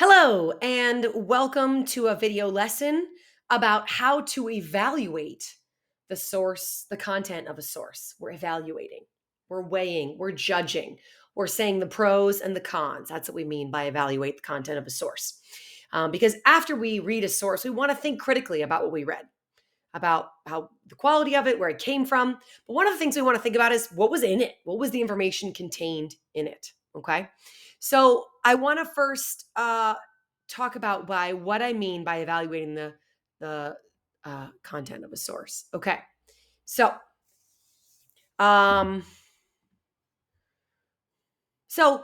Hello, and welcome to a video lesson about how to evaluate the source, the content of a source. We're evaluating, we're weighing, we're judging, we're saying the pros and the cons. That's what we mean by evaluate the content of a source. Because after we read a source, we want to think critically about what we read, about how the quality of it, where it came from. But one of the things we want to think about is what was in it? What was the information contained in it? Okay. So I want to first talk about what I mean by evaluating the content of a source. Okay. So um, so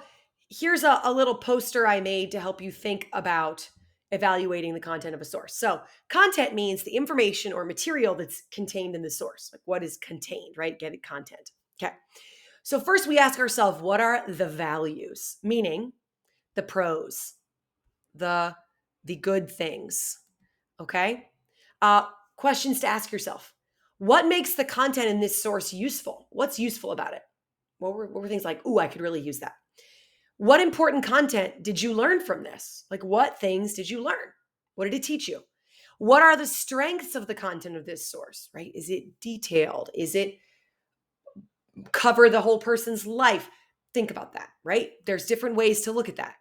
here's a little poster I made to help you think about evaluating the content of a source. So content means the information or material that's contained in the source. Like what is contained, right? Get it, content. Okay. So first we ask ourselves, what are the values? Meaning the pros, the good things. Okay. Questions to ask yourself. What makes the content in this source useful? What's useful about it? What were things like, ooh, I could really use that? What important content did you learn from this? Like, what things did you learn? What did it teach you? What are the strengths of the content of this source, right? Is it detailed? Is it cover the whole person's life? Think about that, right? There's different ways to look at that.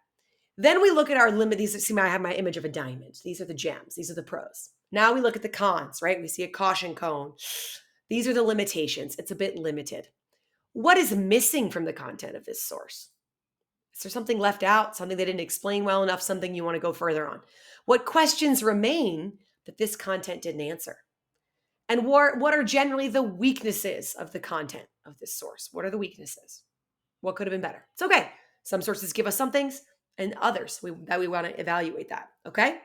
Then we look at our limit. These, see, I have my image of a diamond. These are the gems. These are the pros. Now we look at the cons, right? We see a caution cone. These are the limitations. It's a bit limited. What is missing from the content of this source? Is there something left out, something they didn't explain well enough, something you want to go further on? What questions remain that this content didn't answer? And what are generally the weaknesses of the content of this source? What are the weaknesses? What could have been better? It's okay. Some sources give us some things and others that we want to evaluate that. Okay.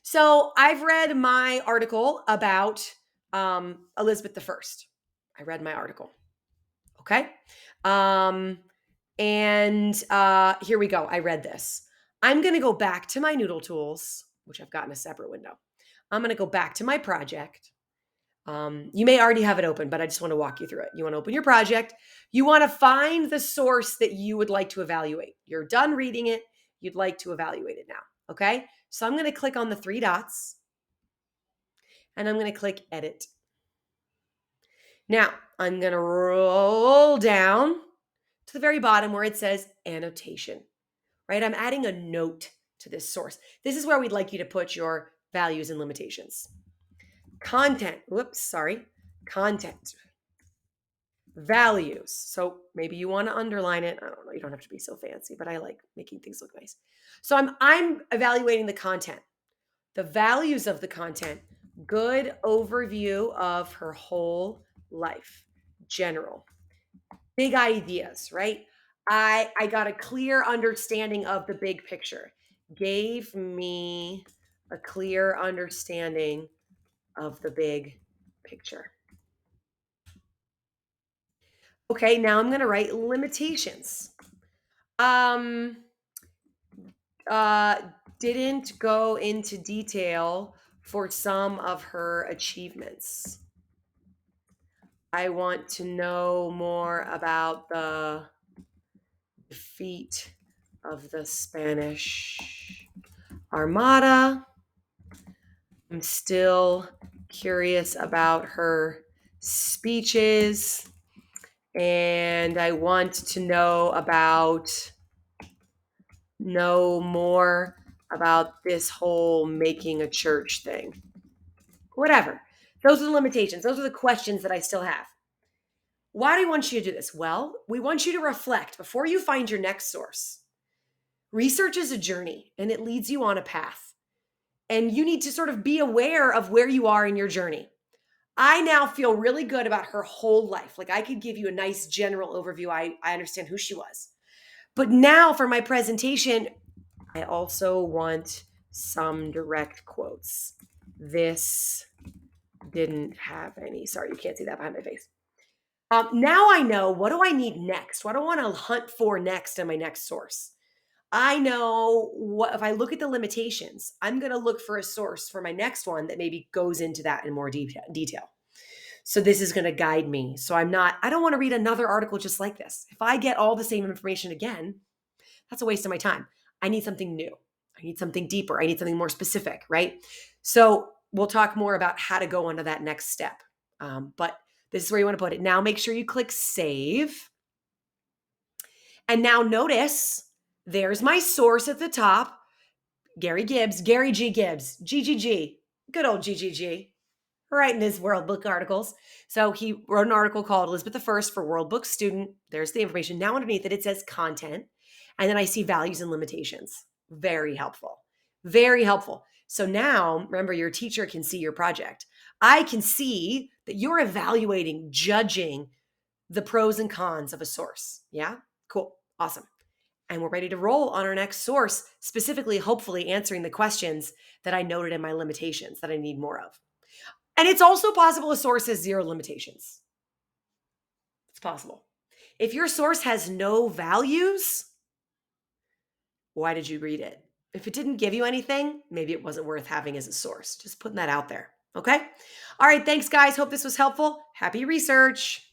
So I've read my article about Elizabeth I. I read my article. Okay. Here we go. I read this. I'm going to go back to my Noodle Tools, which I've got in a separate window. I'm going to go back to my project. You may already have it open, but I just want to walk you through it. You want to open your project. You want to find the source that you would like to evaluate. You're done reading it. You'd like to evaluate it now. Okay. So I'm going to click on the three dots and I'm going to click edit. Now I'm going to roll down to the very bottom where it says annotation, right? I'm adding a note to this source. This is where we'd like you to put your values and limitations. Content, content, values. So maybe you want to underline it. I don't know. You don't have to be so fancy, but I like making things look nice. So I'm evaluating the content, the values of the content, good overview of her whole life, general, big ideas, right? I got a clear understanding of the big picture. Gave me a clear understanding of the big picture. Okay, now I'm going to write limitations. Didn't go into detail for some of her achievements. I want to know more about the defeat of the Spanish Armada. I'm still curious about her speeches, and I want to know more about this whole making a church thing. Whatever. Those are the limitations. Those are the questions that I still have. Why do we want you to do this? Well, we want you to reflect before you find your next source. Research is a journey and it leads you on a path. And you need to sort of be aware of where you are in your journey. I now feel really good about her whole life. Like I could give you a nice general overview. I understand who she was. But now for my presentation, I also want some direct quotes. This didn't have any. Sorry, you can't see that behind my face. Now I know, what do I need next? What do I want to hunt for next in my next source? I know what, if I look at the limitations, I'm going to look for a source for my next one that maybe goes into that in more detail. So this is going to guide me. So I don't want to read another article just like this. If I get all the same information again, that's a waste of my time. I need something new. I need something deeper. I need something more specific, right? So we'll talk more about how to go on to that next step. But this is where you want to put it. Now make sure you click save. And now notice there's my source at the top. Gary Gibbs, Gary G. Gibbs, GGG, good old GGG, writing his World Book articles. So he wrote an article called Elizabeth I for World Book Student. There's the information. Now underneath it, it says content. And then I see values and limitations. Very helpful. Very helpful. So now, remember, your teacher can see your project. I can see that you're evaluating, judging the pros and cons of a source. Yeah? Cool. Awesome. And we're ready to roll on our next source, specifically, hopefully answering the questions that I noted in my limitations that I need more of. And it's also possible a source has 0 limitations. It's possible. If your source has no values, why did you read it? If it didn't give you anything, maybe it wasn't worth having as a source. Just putting that out there. Okay? All right. Thanks, guys. Hope this was helpful. Happy research.